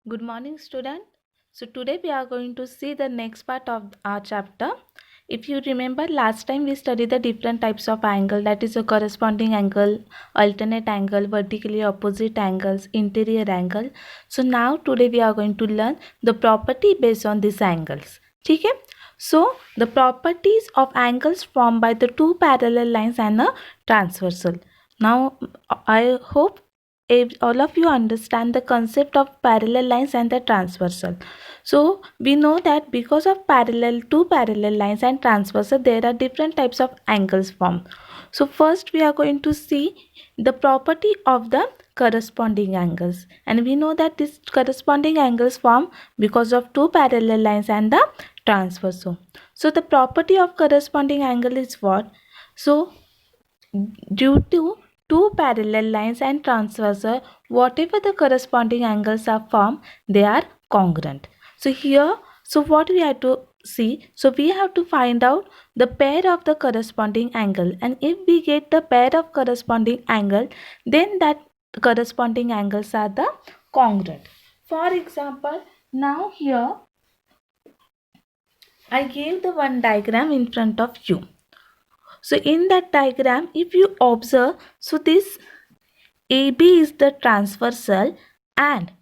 Good morning, student. So today we are going to see the next part of our chapter. If you remember, last time we studied the different types of angle, that is a corresponding angle, alternate angle, vertically opposite angles, interior angle. So now today we are going to learn the property based on these angles. Okay? So the properties of angles formed by the two parallel lines and a transversal. Now I hope if all of you understand the concept of parallel lines and the transversal. So we know that because of two parallel lines and transversal, there are different types of angles formed. So first we are going to see the property of the corresponding angles, and we know that these corresponding angles form because of two parallel lines and the transversal. So the property of corresponding angle is what? So due to two parallel lines and transversal, whatever the corresponding angles are formed, they are congruent. So what we have to see? So we have to find out the pair of the corresponding angle, and if we get the pair of corresponding angle, then that corresponding angles are the congruent. For example, now here I gave the one diagram in front of you. So in that diagram, if you observe, so this AB is the transversal and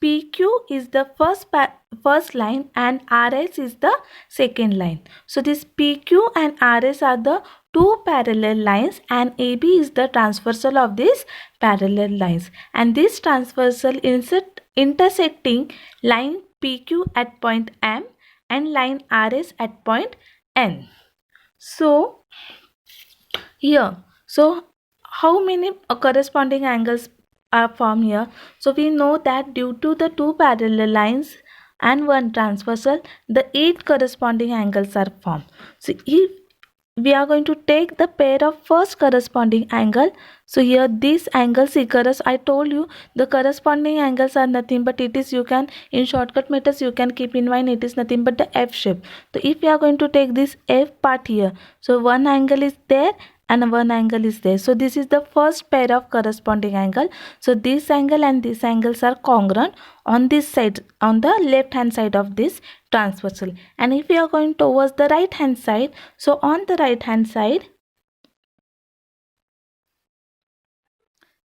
PQ is the first line and RS is the second line. So this PQ and RS are the two parallel lines and AB is the transversal of these parallel lines. And this transversal intersecting line PQ at point M and line RS at point N. So here, so how many corresponding angles are formed here? So we know that due to the two parallel lines and one transversal, the 8 corresponding angles are formed. So if we are going to take the pair of first corresponding angle, so here this angle C I told you the corresponding angles are nothing but it is, you can in shortcut methods you can keep in mind, it is nothing but the F shape. So if we are going to take this F part here, so one angle is there and one angle is there. So this is the first pair of corresponding angle. So this angle and this angles are congruent on this side, on the left hand side of this transversal. And if we are going towards the right hand side, so on the right hand side,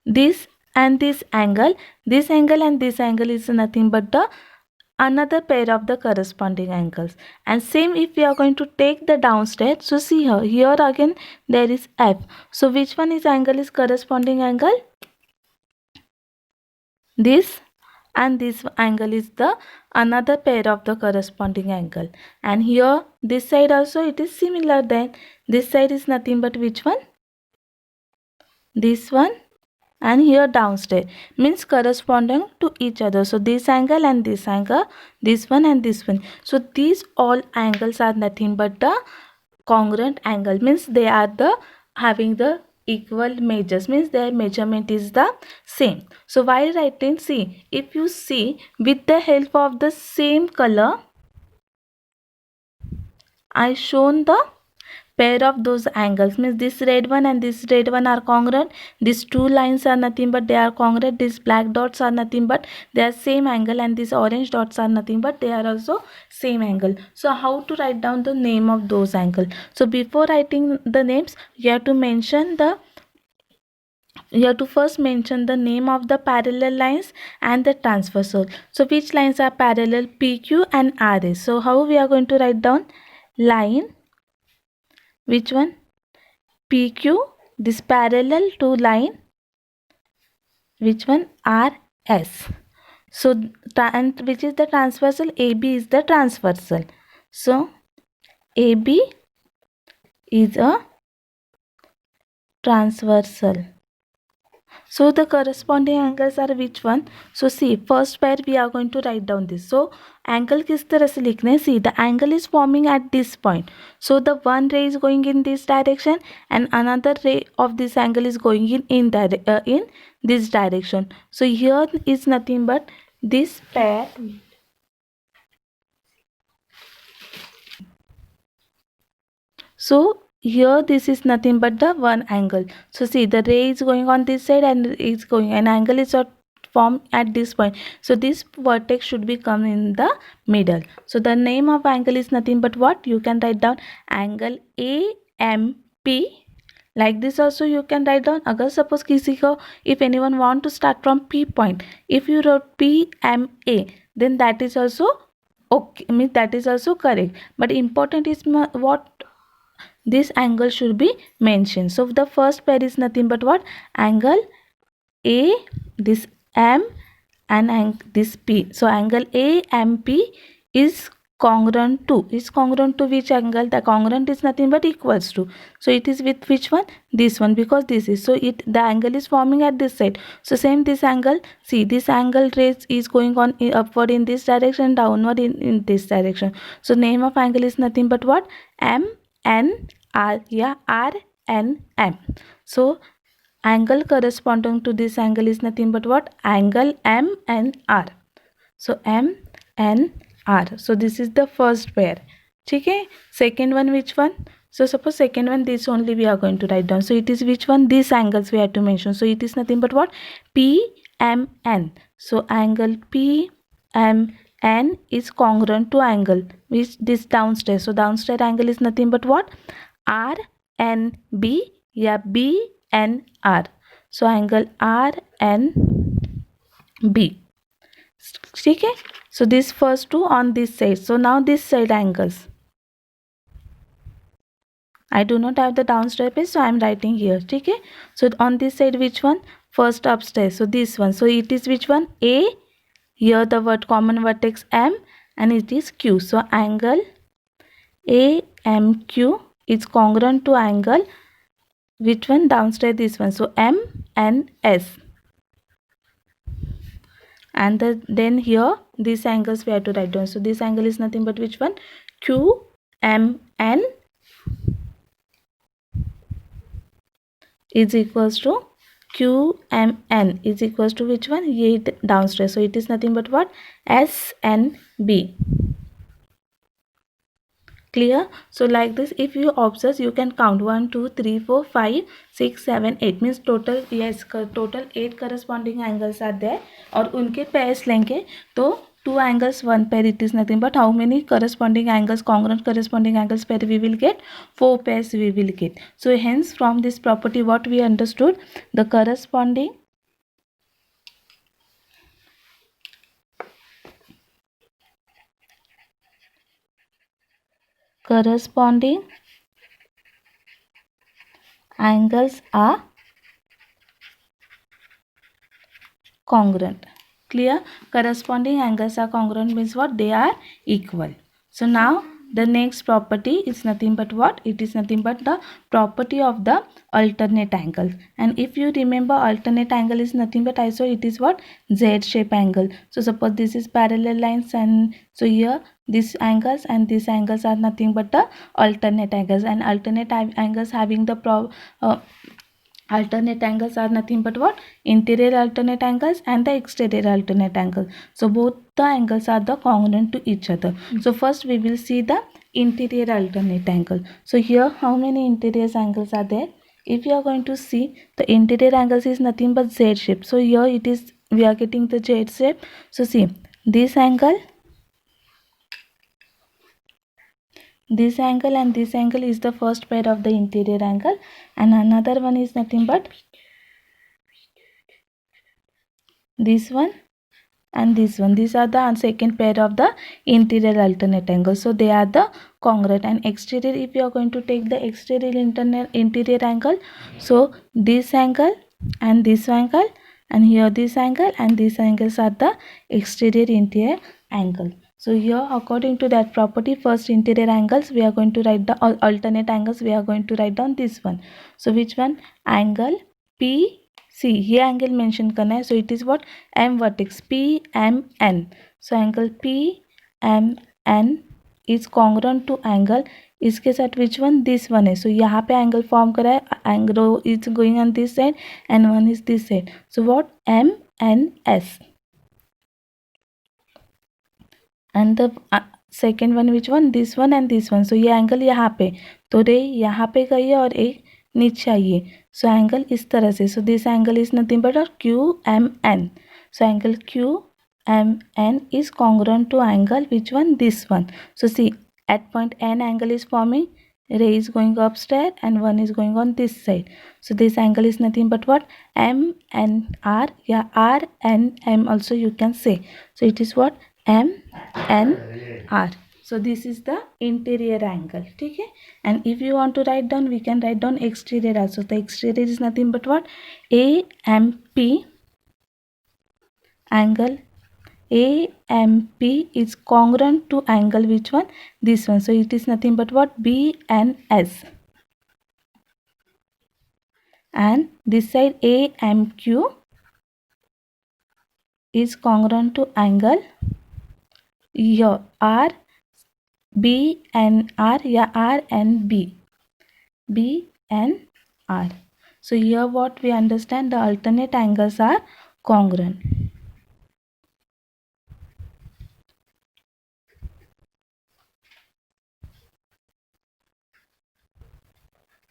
this and this angle and this angle is nothing but the another pair of the corresponding angles. And same if we are going to take the downstairs, so see here again there is F. So which one is angle is corresponding angle? This and this angle is the another pair of the corresponding angle. And here this side also it is similar, then this side is nothing but which one? This one. And here downstairs means corresponding to each other. So this angle and this angle, this one and this one. So these all angles are nothing but the congruent angle, means they are the having the equal measures, means their measurement is the same. So while writing, see, if you see with the help of the same color, I shown the pair of those angles, means this red one and this red one are congruent, these two lines are nothing but they are congruent, these black dots are nothing but they are same angle, and these orange dots are nothing but they are also same angle. So how to write down the name of those angle? So before writing the names, you have to first mention the name of the parallel lines and the transversal. So which lines are parallel? PQ and RS. So how we are going to write down? Line, which one? PQ, this parallel to line, which one? RS. So and which is the transversal? AB is the transversal. So AB is a transversal. So the corresponding angles are which one? So see, first pair we are going to write down this. So angle किस तरह से लिखना है? See, the angle is forming at this point. So the one ray is going in this direction and another ray of this angle is going in this direction. So here is nothing but this pair. So here this is nothing but the one angle. So see, the ray is going on this side and it's going, an angle is formed at this point. So this vertex should be come in the middle. So the name of angle is nothing but what? You can write down angle AMP. Like this also you can write down. अगर suppose किसी को, if anyone want to start from P point, if you wrote PMA, then that is also okay, means that is also correct. But important is what? This angle should be mentioned. So the first pair is nothing but what? Angle A, this M, and this P. So angle AMP is congruent to which angle? The congruent is nothing but equals to. So it is with which one? This one, because this is, so the angle is forming at this side. So same this angle, see this angle rays is going on upward in this direction, downward in this direction. So name of angle is nothing but what? MNR, yeah, RNM. So angle corresponding to this angle is nothing but what? Angle MNR. So MNR. So this is the first pair. Okay. Second one, which one? So suppose second one, this only we are going to write down. So it is which one? These angles we have to mention. So it is nothing but what? PMN. So angle PMN is congruent to angle which this downstairs. So downstairs angle is nothing but what? RNB, yeah, BNR. So angle RNB. Okay. So this first two on this side. So now this side angles. I do not have the downstairs page, so I am writing here. Okay. So on this side, which one? First upstairs. So this one. So it is which one? A. Here the word common vertex M, and it is Q. So angle AMQ is congruent to angle which one? Downstairs this one. So M and S. And then here these angles we have to write down. So this angle is nothing but which one? QMN is equals to QMN is equals to which one? Ye downstairs. So it is nothing but what? SNB. Clear? So like this, if you observe, you can count 1 2 3 4 5 6 7 8 means total, yes, total 8 corresponding angles are there. और उनके pairs लेंगे तो 2 angles 1 pair, it is nothing but how many corresponding angles, congruent corresponding angles pair we will get? 4 pairs we will get. So hence from this property what we understood? The corresponding angles are congruent. Clear? Corresponding angles are congruent means what? They are equal. So now the next property is nothing but what? It is nothing but the property of the alternate angle. And if you remember, alternate angle is nothing but also it is what? Z-shape angle. So suppose this is parallel lines, and so here these angles and these angles are nothing but the alternate angles, and alternate angles having the alternate angles are nothing but what? Interior alternate angles and the exterior alternate angle. So both the angles are the congruent to each other. So first we will see the interior alternate angle. So here how many interior angles are there? If you are going to see, the interior angles is nothing but Z shape. So here it is, we are getting the Z shape. So see, this angle and this angle is the first pair of the interior angle, and another one is nothing but this one and this one. These are the second pair of the interior alternate angles. So they are the congruent. And exterior, if you are going to take the exterior interior angle, so this angle and this angle, and here this angle and these angles are the exterior interior angle. So here according to that property, first interior angles we are going to write the alternate angles, we are going to write down this one. So which one? Angle P. See here angle mention करना है. So it is what? M vertex PMN. So angle PMN is congruent to angle इसके साथ which one? This one है. So यहाँ पे angle form करा है, angle is going on this side and one is this side. So what? MNS. And the second one which one? This one and this one. So ये angle यहाँ पे, तो रे यहाँ पे गई है और एक नीचे आई है. So angle इस तरह से. So this angle is nothing but QMN. So angle QMN is congruent to angle which one? This one. So see, at point N angle is forming, ray is going upstairs and one is going on this side. So this angle is nothing but what? M and R. Yeah, R and M also you can say. So it is what? M and R. So this is the interior angle. Okay? And if you want to write down, we can write down exterior also. The exterior is nothing but what? AMP angle. AMP is congruent to angle which one? This one. So it is nothing but what? BNS. And this side AMQ is congruent to angle here R, B and R. Yeah, R and B. B and R. So here what we understand, the alternate angles are congruent.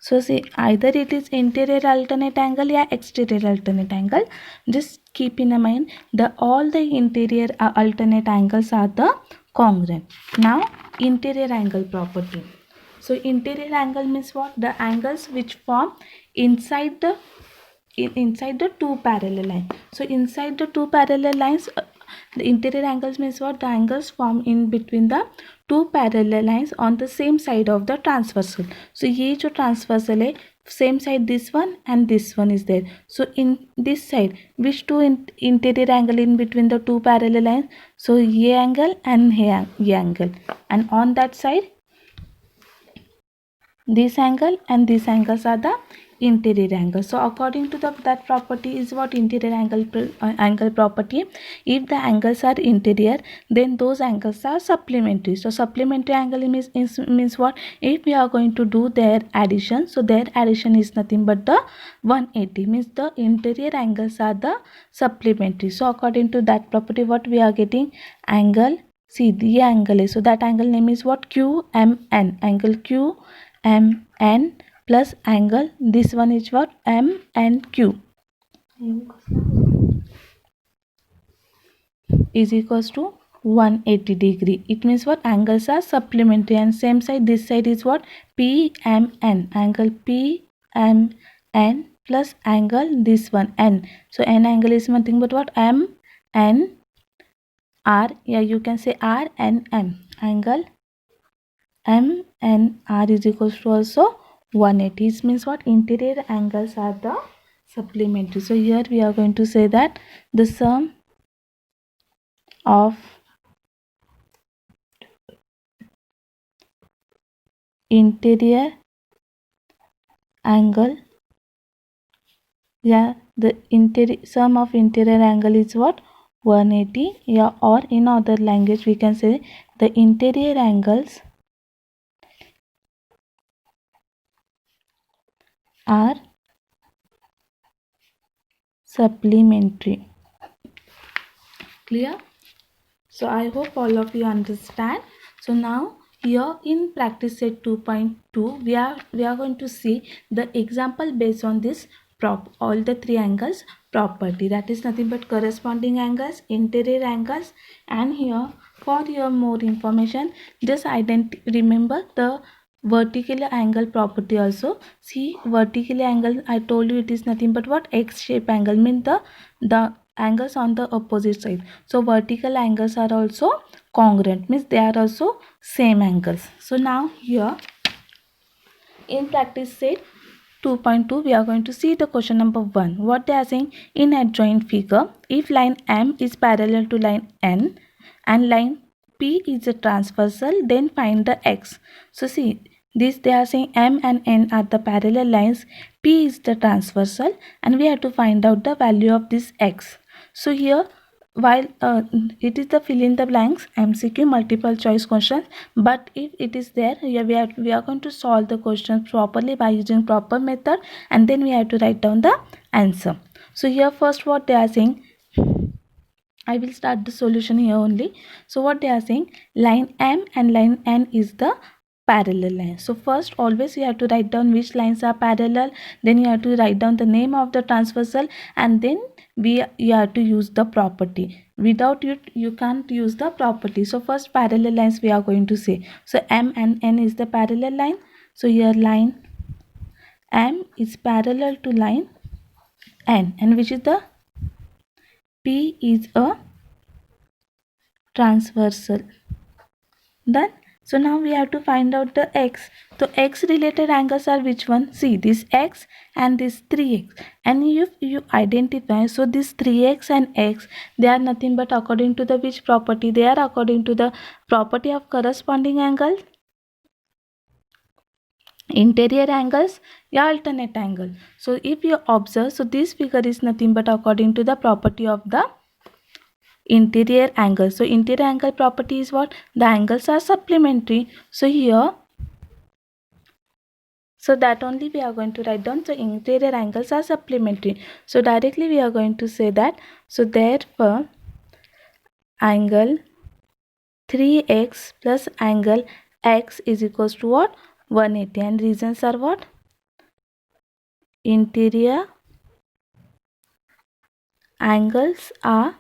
So see, either it is interior alternate angle or exterior alternate angle. Just keep in mind the all the interior alternate angles are the congruent. Now interior angle property. So interior angle means what? The angles which form inside the two parallel lines. So inside the two parallel lines, the interior angles means what? The angles formed in between the two parallel lines on the same side of the transversal. So ये जो transversal है, same side this one and this one is there. So in this side, which two interior angle in between the two parallel lines? So ये angle and ये angle. And on that side, this angle and these angles are the interior angle. So according to that property is what? Interior angle property. If the angles are interior, then those angles are supplementary. So supplementary angle means what? If we are going to do their addition, so their addition is nothing but the 180, means the interior angles are the supplementary. So according to that property, what we are getting? Angle, see the angle is, so that angle name is what? QMN. Angle QMN plus angle, this one is what? M and Q is equals to 180 degree. It means what? Angles are supplementary, and same side, this side is what? PMN. Angle PMN plus angle this one N. So N angle is nothing but what? M and R. Yeah, you can say R and M. Angle M and R is equals to also 180. It means what? Interior angles are the supplementary. So here we are going to say that the sum of interior angle, yeah, the sum of interior angle is what? 180. Yeah, or in other language we can say the interior angles are supplementary. Clear? So I hope all of you understand. So now here in practice set 2.2 we are going to see the example based on this all the three angles property, that is nothing but corresponding angles, interior angles, and here for your more information just remember the vertical angle property also. See, vertical angle, I told you it is nothing but what? X shape angle, means the angles on the opposite side. So vertical angles are also congruent, means they are also same angles. So now here in practice set 2.2 we are going to see the question number 1. What they are saying, in adjoint figure, if line M is parallel to line N and line P is a transversal, then find the X. So see, this they are saying M and N are the parallel lines, P is the transversal, and we have to find out the value of this X. So here, while it is the fill in the blanks MCQ multiple choice question, but if it is there, we are going to solve the questions properly by using proper method, and then we have to write down the answer. So here first what they are saying, I will start the solution here only. So what they are saying, line M and line N is the parallel lines. So first always you have to write down which lines are parallel, then you have to write down the name of the transversal, and then you have to use the property. Without it you can't use the property. So first parallel lines we are going to say. So M and N is the parallel line. So here line M is parallel to line N, and which is the P is a transversal. Done. So now we have to find out the x. So x related angles are which one? See, this x and this 3x. And if you identify, so this 3x and x, they are nothing but according to the which property? They are according to the property of corresponding angle, interior angles, या alternate angle. So if you observe, so this figure is nothing but according to the property of the interior angle. So interior angle property is what? The angles are supplementary. So here, so that only we are going to write down. So interior angles are supplementary. So directly we are going to say that. So therefore angle 3x plus angle x is equals to what? 180. And reasons are what? Interior angles are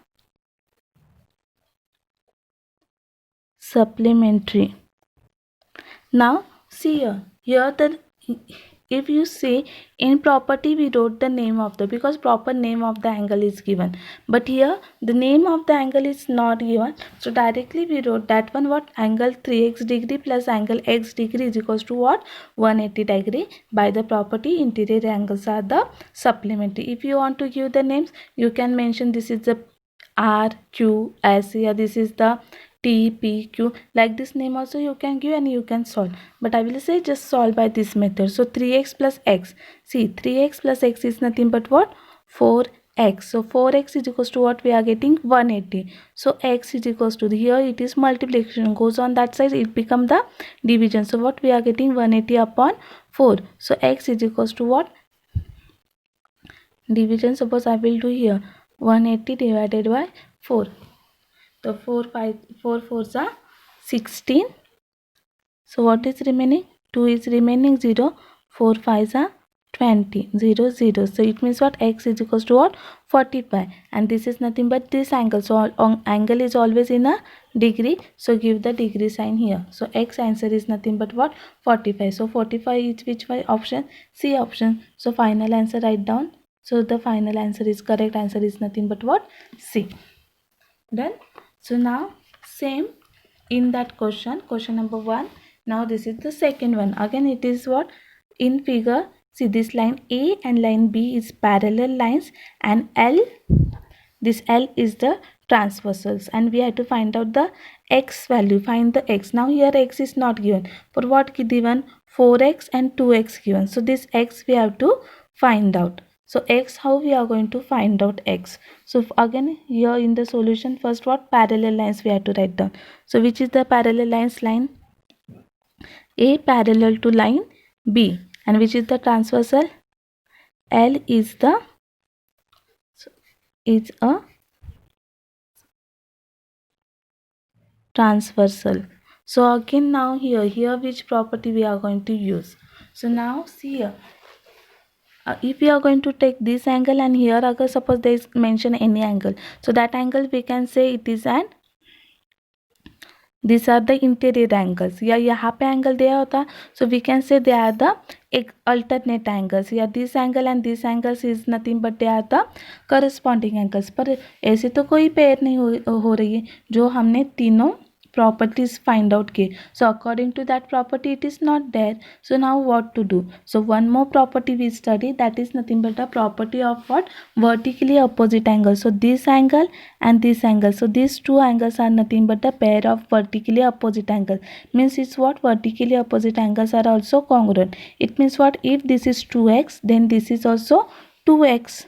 supplementary. Now see here the, if you see in property we wrote the name of the, because proper name of the angle is given, but here the name of the angle is not given. So directly we wrote that one, what? Angle 3x degree plus angle x degree is equals to what? 180 degree. By the property interior angles are the supplementary. If you want to give the names, you can mention this is the R, Q, S. Here this is the T, P, Q. Like this name also you can give and you can solve. But I will say just solve by this method. So 3x plus x. See, 3x plus x is nothing but what? 4x. So 4x is equals to what? We are getting 180. So x is equals to, here it is multiplication. Goes on that side, it become the division. So what we are getting? 180 upon 4. So x is equals to what? Division. Suppose I will do here 180 divided by 4. So 4 4s are 16. So what is remaining? 2 is remaining, 0. 4 5s are 20. 0 0. So it means what? X is equals to what? 45. And this is nothing but this angle. So angle is always in a degree. So give the degree sign here. So X answer is nothing but what? 45. So 45 is which option? C option. So final answer write down. So the final answer is, correct answer is nothing but what? C. Done. So now same in that question number 1. Now this is the second one. Again it is what? In figure, see this line A and line B is parallel lines, and L, this L is the transversals, and we have to find out the x value. Find the x. Now here x is not given. For what given? 4x and 2x given. So this x we have to find out. So x, how we are going to find out x? So again here in the solution, first what? Parallel lines we have to write down. So which is the parallel lines? Line A parallel to line B, and which is the transversal? L is the, is a transversal. So again now here which property we are going to use? So now see here, if we are going to take this angle, and here agar suppose there is mention any angle, so that angle we can say it is an, these are the interior angles. या यहाँ पे angle दिया होता, so we can say they are the alternate angles. या this angle and this angles is nothing but they are the corresponding angles. पर ऐसे तो कोई पेयर नहीं हो रही है जो हमने तीनों properties find out के. So according to that property it is not there. So now what to do? So one more property we study, that is nothing but a property of what? Vertically opposite angle. So this angle and this angle, so these two angles are nothing but a pair of vertically opposite angles. Means it's what? Vertically opposite angles are also congruent. It means what? If this is 2x, then this is also 2x.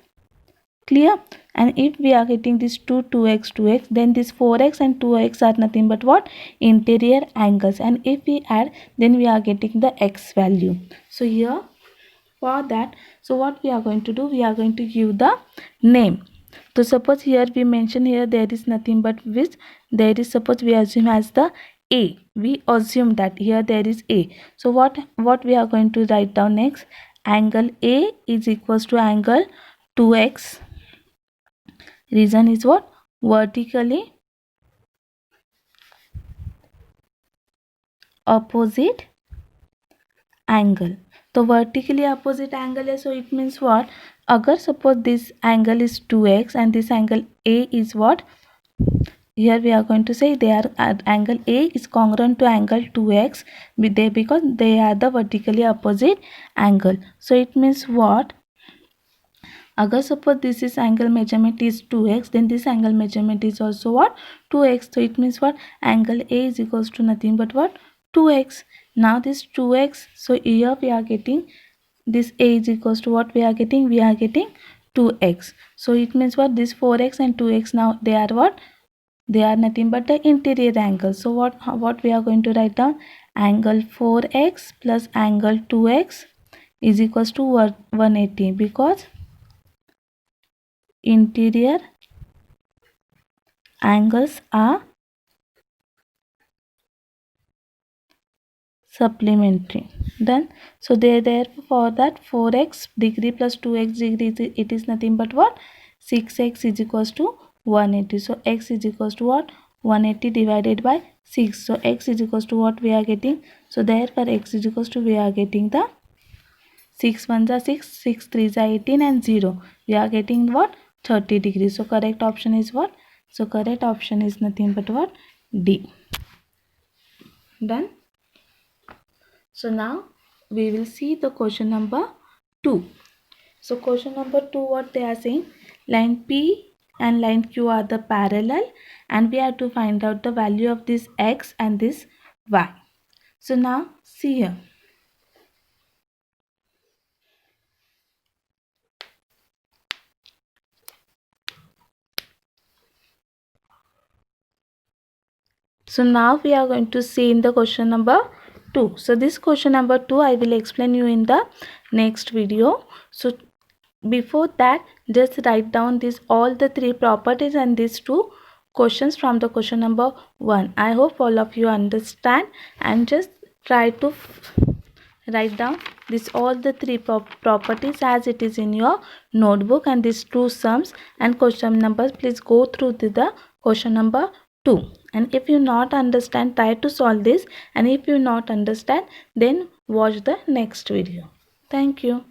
Clear? And if we are getting this 2x, then this 4x and 2x are nothing but what? Interior angles. And if we add, then we are getting the x value. So here for that, so what we are going to do? We are going to give the name. So suppose here we mention here there is nothing but which, there is, suppose we assume as the A. We assume that here there is A. So what we are going to write down next? Angle A is equals to angle 2x. Reason is what? Vertically opposite angle. तो vertically opposite angle है, so it means what? अगर suppose this angle is 2x and this angle A is what? Here we are going to say they are at angle A is congruent to angle 2x because they are the vertically opposite angle. So it means what? Agar suppose this is angle measurement is 2x, then this angle measurement is also what? 2x. So it means what? Angle A is equals to nothing but what? 2x. Now this 2x, so here we are getting this A is equals to what we are getting? We are getting 2x. So it means what? This 4x and 2x, now they are what? They are nothing but the interior angle. So what we are going to write down? Angle 4x plus angle 2x is equals to 180 because interior angles are supplementary. Then so therefore that 4x degree plus 2x degree, it is nothing but what? 6x is equals to 180. So x is equals to what? 180 divided by 6. So x is equals to what we are getting? So therefore x is equals to, we are getting the 6 1s are 6, 6 3s are 18 and 0. We are getting what? 30 degrees. So correct option is what? So correct option is nothing but what? D. Done. So now we will see the question number 2. So question number 2, what they are saying? Line P and line Q are the parallel and we have to find out the value of this x and this y. So now see here. So now we are going to see in the question number 2. So this question number 2 I will explain you in the next video. So before that, just write down this all the 3 properties and these 2 questions from the question number 1. I hope all of you understand, and just try to write down this all the 3 properties as it is in your notebook, and these 2 sums and question numbers. Please go through the question number 2, and if you not understand, try to solve this, and if you not understand, then watch the next video. Thank you.